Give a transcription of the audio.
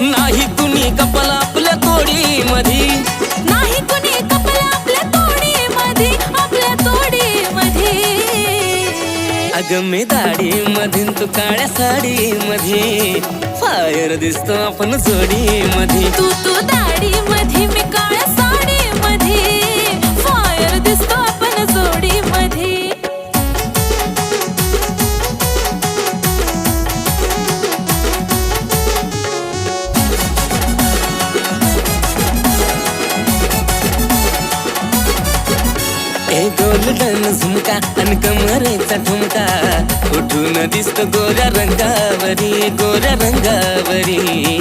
नाही कुणी कपल आपल्या तोडी मधी, नाही कुणी कपल आपल्या तोडी मधी, आपल्या तोडी मधी. अगं मी दाढी मधीन तू काळ्या साडी मध्ये, फायर दिसतो आपण जोडी मध्ये. तू दाढी मधी मी काळ्या साडी मध्ये, फायर दिसतो आपण जोडी मध्ये. ए गोल्डन झुमका आणि कमरेचा ठुमका, उठून दिसतो गोऱ्या रंगावरी, गोऱ्या रंगावरी.